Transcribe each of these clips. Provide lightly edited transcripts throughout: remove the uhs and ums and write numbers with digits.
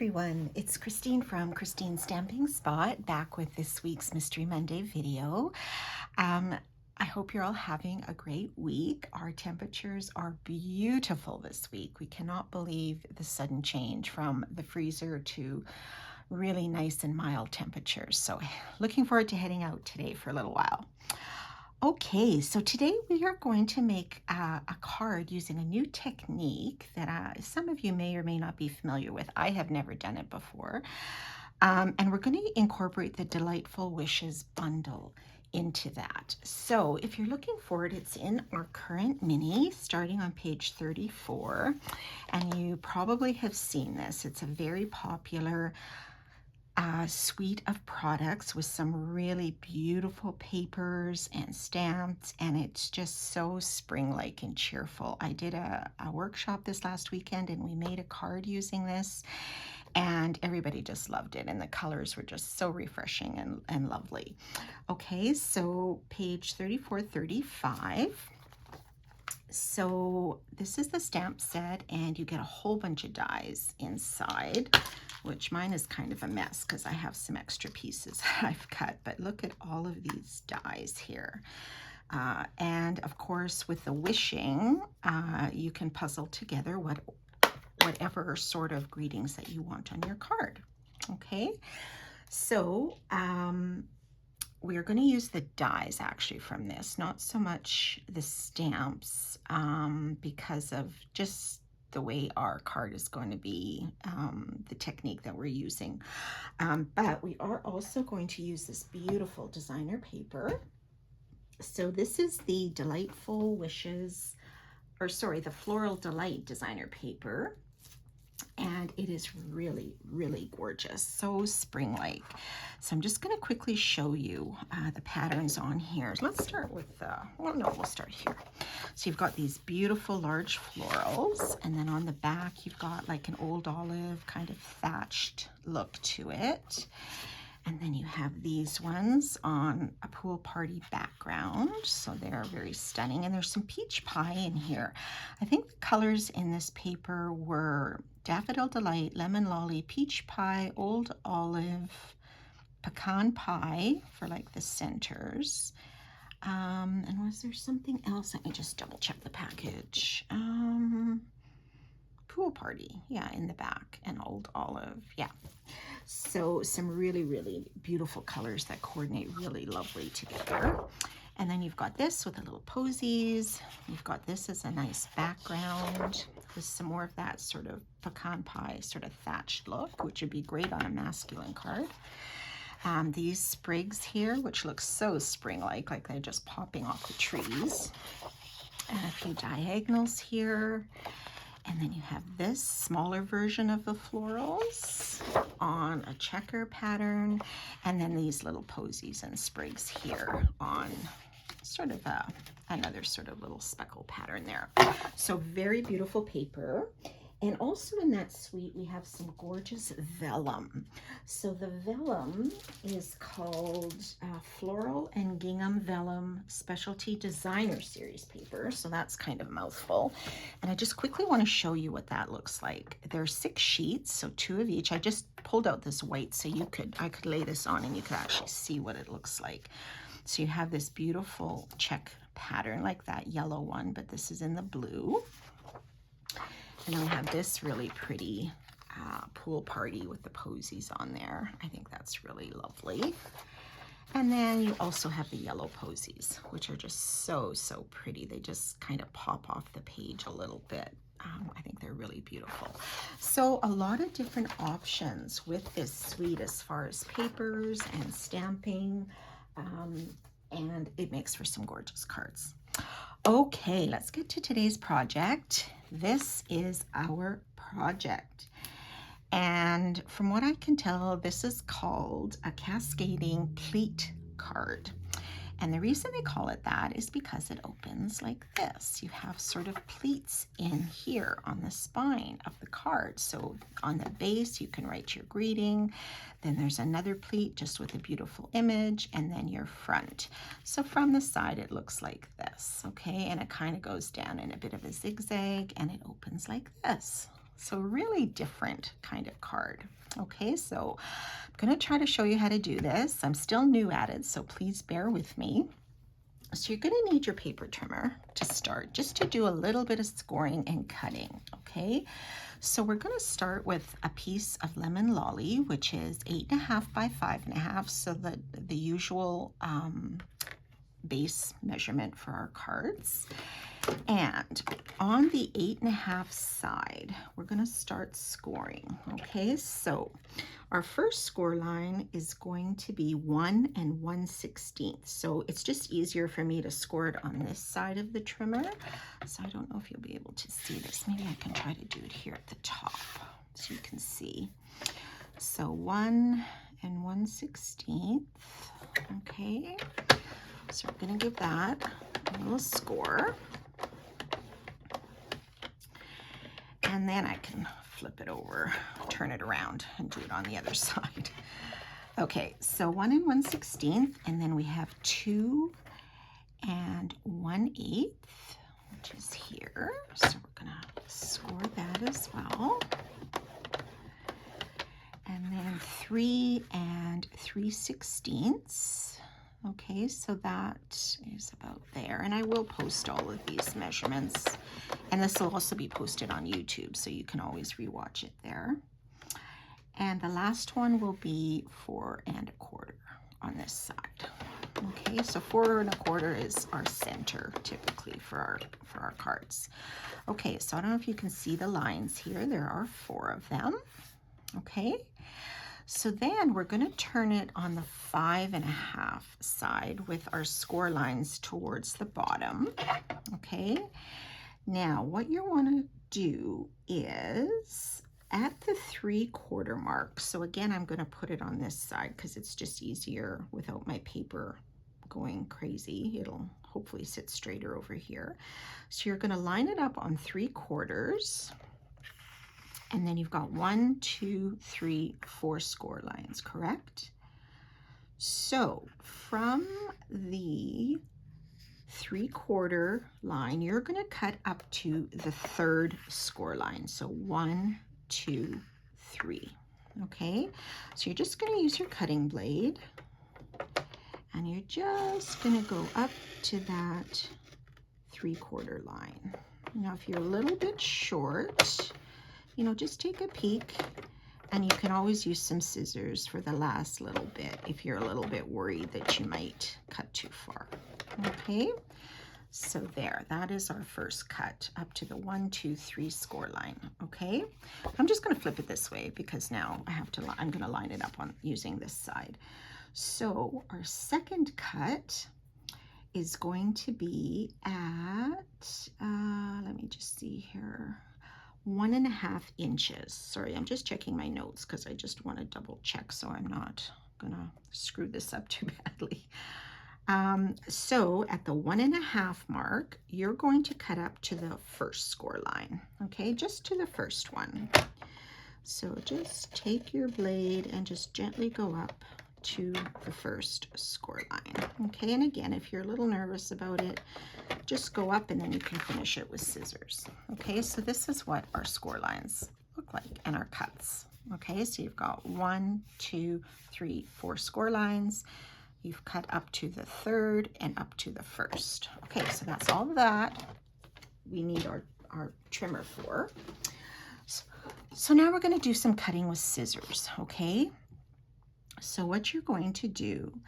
everyone, it's Christine from Christine's Stamping Spot, back with this week's Mystery Monday video. I hope you're all having a great week. Our temperatures are beautiful this week. We cannot believe the sudden change from the freezer to really nice and mild temperatures. So looking forward to heading out today for a little while. Okay, so today we are going to make a card using a new technique that some of you may or may not be familiar with. I have never done it before. And we're going to incorporate the Delightful Wishes bundle into that. So if you're looking for it, it's in our current mini, starting on page 34. And you probably have seen this. It's a very popular suite of products with some really beautiful papers and stamps, and it's just so spring-like and cheerful. I did a workshop this last weekend and we made a card using this, and everybody just loved it, and the colors were just so refreshing and lovely. Okay, so page 34, 35. So this is the stamp set, and you get a whole bunch of dies inside, which mine is kind of a mess because I have some extra pieces that I've cut, but look at all of these dies here. And of course, with the wishing, you can puzzle together whatever sort of greetings that you want on your card. Okay, so we're going to use the dies actually from this, not so much the stamps, because of just the way our card is going to be, the technique that we're using. But we are also going to use this beautiful designer paper. So this is the Delightful Wishes, or sorry, the Floral Delight designer paper. And it is really, really gorgeous, so spring-like. So I'm just going to quickly show you the patterns on here. Let's start with, well, no, we'll start here. So you've got these beautiful large florals, and then on the back you've got like an old olive kind of thatched look to it. And then you have these ones on a pool party background. So they're very stunning. And there's some peach pie in here. I think the colors in this paper were Daffodil Delight, Lemon Lolly, Peach Pie, Old Olive, Pecan Pie for like the centers. And was there something else? Let me just double check the package. Pool Party, yeah, in the back, and Old Olive, yeah. So some really, really beautiful colors that coordinate really lovely together. And then you've got this with the little posies. You've got this as a nice background with some more of that sort of pecan pie sort of thatched look, which would be great on a masculine card. These sprigs here, which look so spring-like they're just popping off the trees. And a few diagonals here. And then you have this smaller version of the florals on a checker pattern. And then these little posies and sprigs here on sort of another sort of little speckle pattern there. So very beautiful paper. And also in that suite, we have some gorgeous vellum. So the vellum is called Floral and Gingham Vellum Specialty Designer Series paper. So that's kind of a mouthful. And I just quickly want to show you what that looks like. There's 6 sheets, so 2 of each. I just pulled out this white so I could lay this on and you could actually see what it looks like. So you have this beautiful check pattern like that yellow one, but this is in the blue. And then we have this really pretty pool party with the posies on there. I think that's really lovely. And then you also have the yellow posies, which are just so, so pretty. They just kind of pop off the page a little bit. I think they're really beautiful. So a lot of different options with this suite as far as papers and stamping, and it makes for some gorgeous cards. Okay, let's get to today's project. This is our project. And from what I can tell, this is called a Cascading Pleat card. And the reason they call it that is because it opens like this. You have sort of pleats in here on the spine of the card. So on the base, you can write your greeting. Then there's another pleat just with a beautiful image, and then your front. So from the side, it looks like this, okay? And it kind of goes down in a bit of a zigzag, and it opens like this. So really different kind of card. Okay, so I'm going to try to show you how to do this. I'm still new at it, so please bear with me. So you're going to need your paper trimmer to start, just to do a little bit of scoring and cutting, okay? So we're going to start with a piece of lemon lolly, which is 8.5 by 5.5, so the usual base measurement for our cards. And on the 8.5 side, we're going to start scoring. Okay, so our first score line is going to be 1 1/16. So it's just easier for me to score it on this side of the trimmer. So I don't know if you'll be able to see this. Maybe I can try to do it here at the top so you can see. So 1 1/16. Okay, so we're going to give that a little score. And then I can flip it over, turn it around, and do it on the other side. Okay, so 1 1/16, and then we have 2 1/8, which is here. So we're gonna score that as well. And then 3 3/16. Okay, so that is about there. And I will post all of these measurements. And this will also be posted on YouTube, so you can always rewatch it there. And the last one will be 4 1/4 on this side. Okay, so 4 1/4 is our center typically for our cards. Okay, so I don't know if you can see the lines here. There are 4 of them. Okay. So then we're going to turn it on the 5.5 side with our score lines towards the bottom. Okay. Now what you want to do is at the 3/4 mark. So again, I'm going to put it on this side because it's just easier without my paper going crazy. It'll hopefully sit straighter over here. So you're going to line it up on 3/4. And then you've got 1, 2, 3, 4 score lines, correct? So from the 3/4 line, you're going to cut up to the 3rd score line. So 1, 2, 3. Okay, so you're just going to use your cutting blade, and you're just going to go up to that 3/4 line. Now, if you're a little bit short, you know, just take a peek, and you can always use some scissors for the last little bit if you're a little bit worried that you might cut too far. Okay, so there, that is our first cut up to the 1, 2, 3 score line. Okay, I'm just going to flip it this way because now I'm going to line it up on using this side. So our second cut is going to be at, let me just see here, 1.5 inches. Sorry, I'm just checking my notes because I just want to double check so I'm not gonna screw this up too badly. So at the 1.5 mark, you're going to cut up to the 1st score line. Okay, just to the 1st one. So just take your blade and just gently go up to the 1st score line. Okay, and again, if you're a little nervous about it, just go up and then you can finish it with scissors. Okay, so this is what our score lines look like and our cuts. Okay, so you've got 1, 2, 3, 4 score lines. You've cut up to the 3rd and up to the 1st. Okay, so that's all that we need our trimmer for. So now we're going to do some cutting with scissors. Okay, so what you're going to do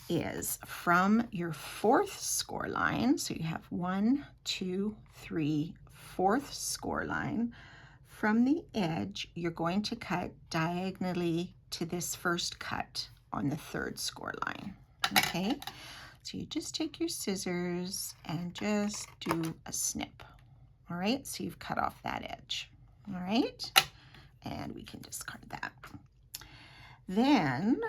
is from your 4th score line, so you have 1, 2, 3, 4th score line, from the edge, you're going to cut diagonally to this first cut on the 3rd score line. Okay, so you just take your scissors and just do a snip. All right, so you've cut off that edge. All right, and we can discard that. Then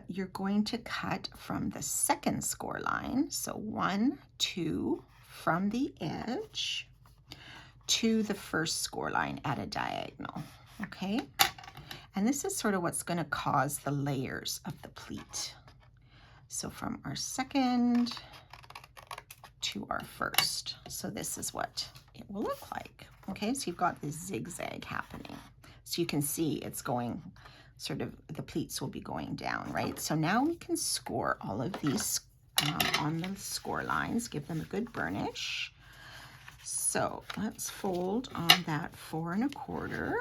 you're going to cut from the 2nd score line, so 1, 2 from the edge to the 1st score line at a diagonal. Okay, and this is sort of what's going to cause the layers of the pleat. So from our 2nd to our 1st. So this is what it will look like. Okay, so you've got this zigzag happening. So you can see it's going sort of, the pleats will be going down, right? So now we can score all of these on the score lines, give them a good burnish. So let's fold on that 4 1/4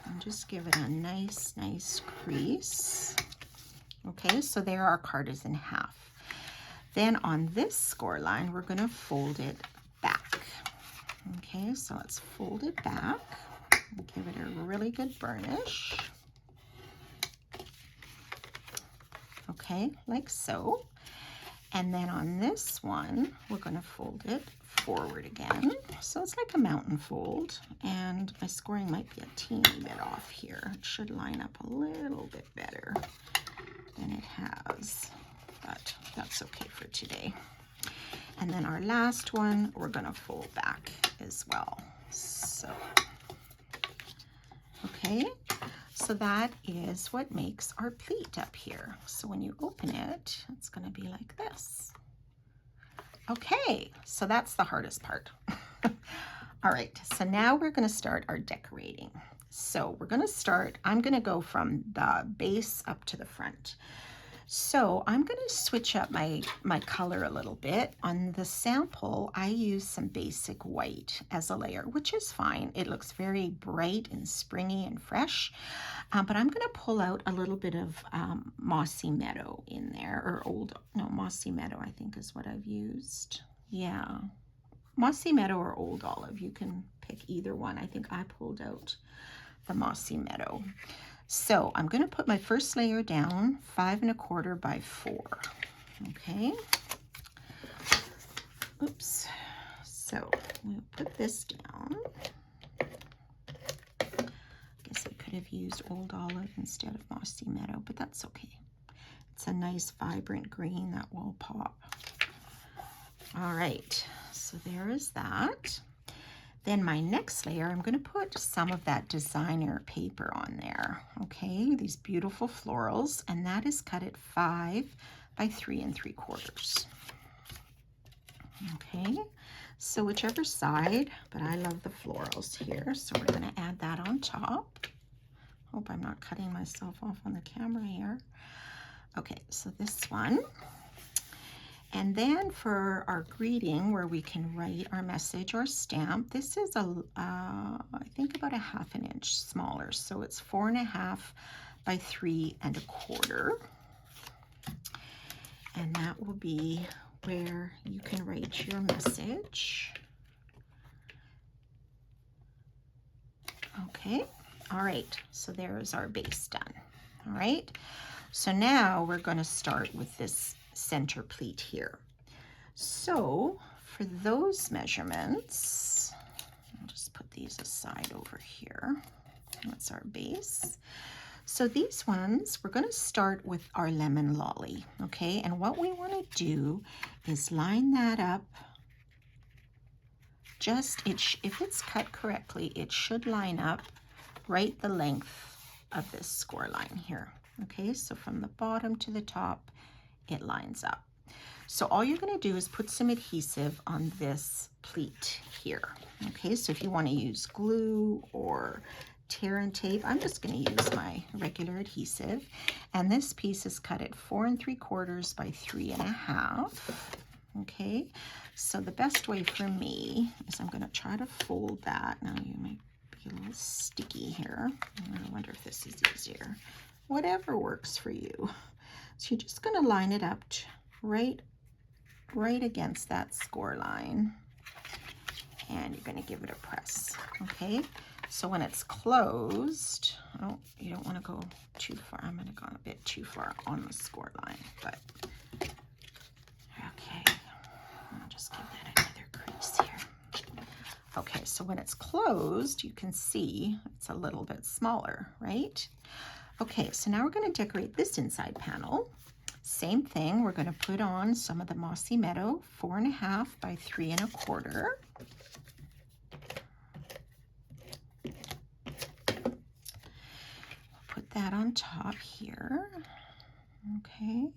and just give it a nice crease. Okay, so there our card is in half. Then on this score line, we're going to fold it back. Okay, so let's fold it back. Give it a really good burnish. Okay, like so. And then on this one, we're going to fold it forward again. So it's like a mountain fold, and my scoring might be a teeny bit off here. It should line up a little bit better than it has, but that's okay for today. And then our last one, we're going to fold back as well. So, okay, so that is what makes our pleat up here. So when you open it, it's going to be like this. Okay, so that's the hardest part. All right, so now we're going to start our decorating. So we're going to start, I'm going to go from the base up to the front. So I'm going to switch up my color a little bit. On the sample, I use some basic white as a layer, which is fine. It looks very bright and springy and fresh. But I'm going to pull out a little bit of Mossy Meadow in there, or Mossy Meadow I think is what I've used. Yeah, Mossy Meadow or Old Olive. You can pick either one. I think I pulled out the Mossy Meadow. So I'm going to put my first layer down, 5 1/4 by 4. Okay. Oops. So we'll put this down. Guess I could have used Old Olive instead of Mossy Meadow, but that's okay. It's a nice vibrant green that will pop. All right, so there is that. Then my next layer, I'm going to put some of that designer paper on there. Okay, these beautiful florals, and that is cut at 5 by 3 3/4. Okay, so whichever side, but I love the florals here, so we're going to add that on top. Hope I'm not cutting myself off on the camera here. Okay, so this one. And then for our greeting, where we can write our message or stamp, this is I think about a 1/2 inch smaller. So it's 4 1/2 by 3 1/4. And that will be where you can write your message. Okay, all right, so there's our base done. All right, so now we're going to start with this center pleat here. So for those measurements, I'll just put these aside over here. That's our base. So these ones, we're going to start with our lemon lolly, okay? And what we want to do is line that up. Just, if it's cut correctly, it should line up right the length of this score line here, okay? So from the bottom to the top, it lines up. So all you're going to do is put some adhesive on this pleat here. Okay, so if you want to use glue or tear and tape, I'm just going to use my regular adhesive. And this piece is cut at 4 3/4 by 3 1/2. Okay, so the best way for me is I'm going to try to fold that. Now you might be a little sticky here. I wonder if this is easier. Whatever works for you. So you're just going to line it up right against that score line, and you're going to give it a press. Okay, so when it's closed, oh, you don't want to go too far. I'm going to go a bit too far on the score line, but okay, I'll just give that another crease here. Okay, so when it's closed, you can see it's a little bit smaller, right? Okay, so now we're going to decorate this inside panel. Same thing, we're going to put on some of the Mossy Meadow, 4 1/2 by 3 1/4. Put that on top here. Okay.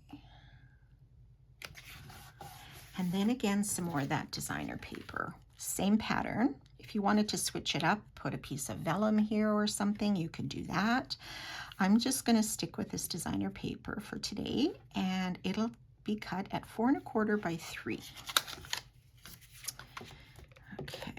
And then again, some more of that designer paper. Same pattern. If If you wanted to switch it up, put a piece of vellum here or something, you could do that. I'm just going to stick with this designer paper for today, and it'll be cut at 4 1/4 by 3. Okay.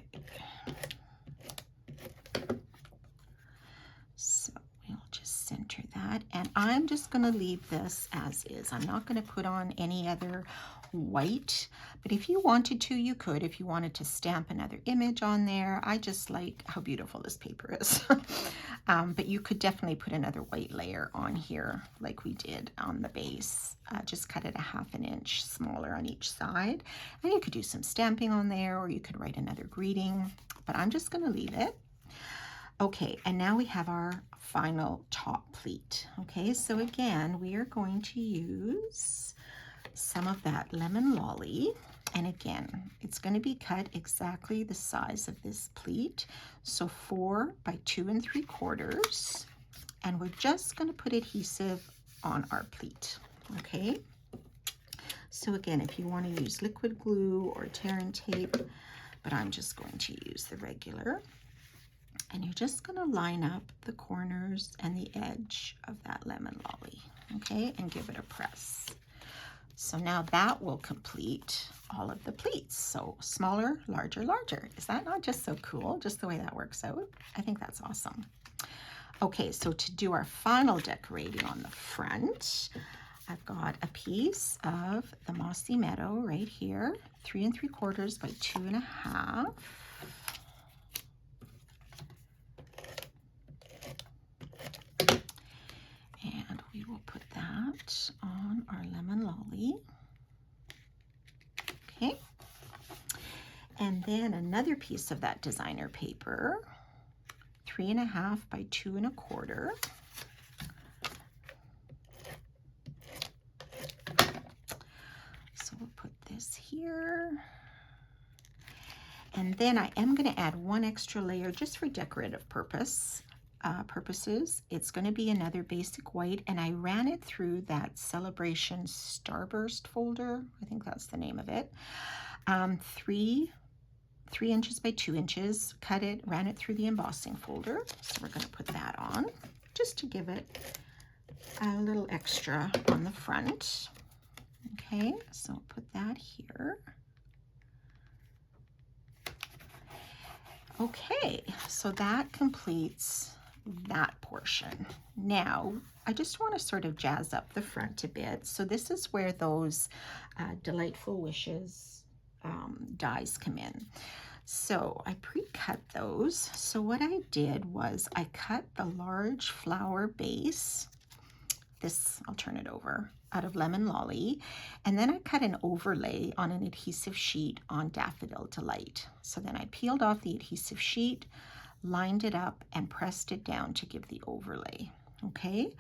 So we'll just center that, and I'm just going to leave this as is. I'm not going to put on any other white, but if you wanted to, you could. If you wanted to stamp another image on there, I just like how beautiful this paper is. But you could definitely put another white layer on here like we did on the base. Just cut it a 1/2 inch smaller on each side, and you could do some stamping on there, or you could write another greeting, but I'm just going to leave it. Okay, and now we have our final top pleat. Okay, so again, we are going to use some of that lemon lolly, and again, it's going to be cut exactly the size of this pleat, so 4 by 2 3/4, and we're just going to put adhesive on our pleat. Okay, so again, if you want to use liquid glue or tear and tape, but I'm just going to use the regular. And you're just going to line up the corners and the edge of that lemon lolly, okay, and give it a press. So now that will complete all of the pleats. So smaller, larger, larger. Is that not just so cool, just the way that works out? I think that's awesome. Okay, so to do our final decorating on the front, I've got a piece of the Mossy Meadow right here, 3 3/4 by 2 1/2. And we will put that on our lemon lolly. Okay. And then another piece of that designer paper, 3 1/2 by 2 1/4. So we'll put this here. And then I am going to add one extra layer just for decorative purposes. It's going to be another basic white, and I ran it through that Celebration Starburst folder. I think that's the name of it. 3 inches by 2 inches. Cut it, ran it through the embossing folder. So we're going to put that on just to give it a little extra on the front. Okay, so I'll put that here. Okay, so that completes that portion. Now, I just want to sort of jazz up the front a bit. So this is where those Delightful Wishes dies come in. So I pre-cut those. So what I did was I cut the large flower base. This, I'll turn it over, out of Lemon Lolly, and then I cut an overlay on an adhesive sheet on Daffodil Delight. So then I peeled off the adhesive sheet, lined it up, and pressed it down to give the overlay. Okay,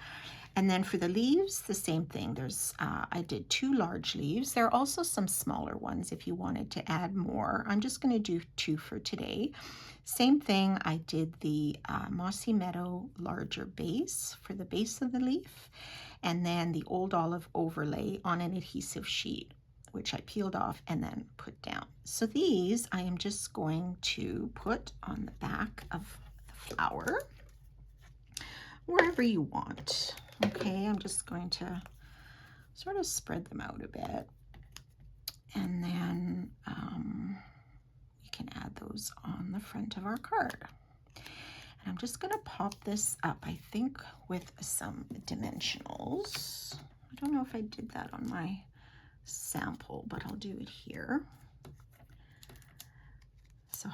and then for the leaves, the same thing. I did 2 large leaves. There are also some smaller ones if you wanted to add more. I'm just going to do 2 for today. Same thing, I did the Mossy Meadow larger base for the base of the leaf, and then the Old Olive overlay on an adhesive sheet, which I peeled off and then put down. So these I am just going to put on the back of the flower, wherever you want. Okay, I'm just going to sort of spread them out a bit, and then we can add those on the front of our card. And I'm just going to pop this up, I think, with some dimensionals. I don't know if I did that on my sample, but I'll do it here. So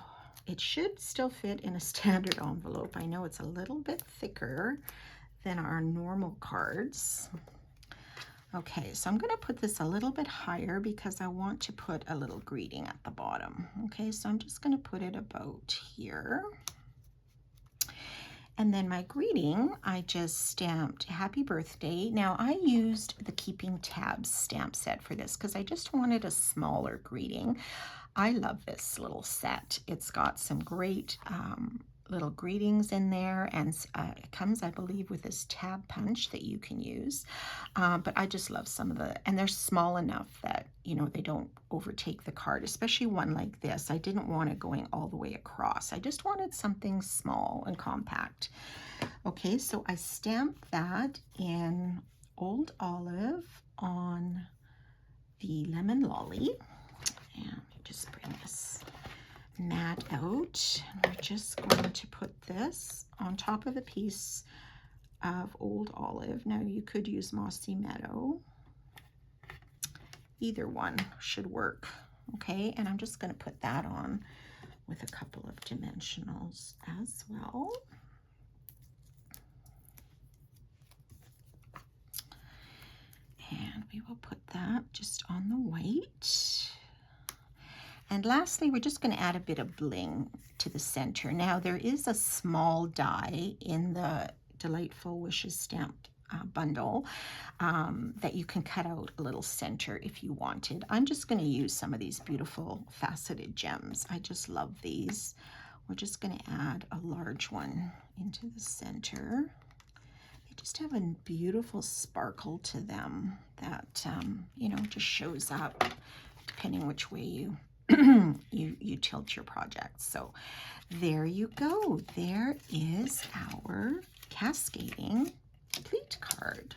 it should still fit in a standard envelope. I know it's a little bit thicker than our normal cards. Okay, so I'm going to put this a little bit higher because I want to put a little greeting at the bottom. Okay, so I'm just going to put it about here. And then my greeting, I just stamped Happy Birthday. Now I used the Keeping Tabs stamp set for this because I just wanted a smaller greeting. I love this little set. It's got some great little greetings in there, and it comes, I believe, with this tab punch that you can use. But I just love some of the, and they're small enough that, you know, they don't overtake the card, especially one like this. I didn't want it going all the way across. I just wanted something small and compact. Okay, so I stamped that in Old Olive on the Lemon Lolly. And just bring this mat out. We're just going to put this on top of a piece of Old Olive. Now you could use Mossy Meadow. Either one should work. Okay, and I'm just going to put that on with a couple of dimensionals as well. And we will put that just on the white. And lastly, we're just going to add a bit of bling to the center. Now, there is a small die in the Delightful Wishes stamped bundle that you can cut out a little center if you wanted. I'm just going to use some of these beautiful faceted gems. I just love these. We're just going to add a large one into the center. They just have a beautiful sparkle to them that, you know, just shows up depending which way you you tilt your project. So there you go. There is our Cascading Pleat card.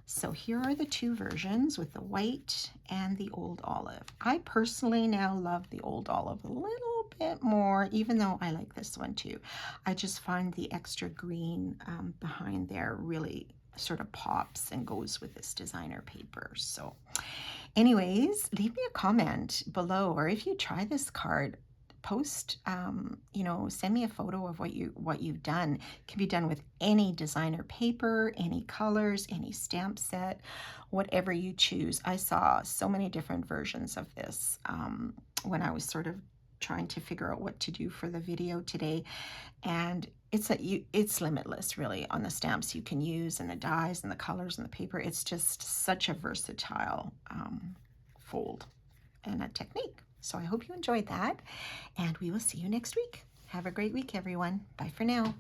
So here are the two versions with the white and the Old Olive. I personally now love the Old Olive a little bit more, even though I like this one too. I just find the extra green behind there really sort of pops and goes with this designer paper. So anyways, leave me a comment below, or if you try this card, post, you know, send me a photo of what you've done. It can be done with any designer paper, any colors, any stamp set, whatever you choose. I saw so many different versions of this when I was sort of trying to figure out what to do for the video today, and it's limitless really on the stamps you can use and the dies and the colors and the paper. It's just such a versatile fold and a technique. So I hope you enjoyed that, and we will see you next week. Have a great week, everyone. Bye for now.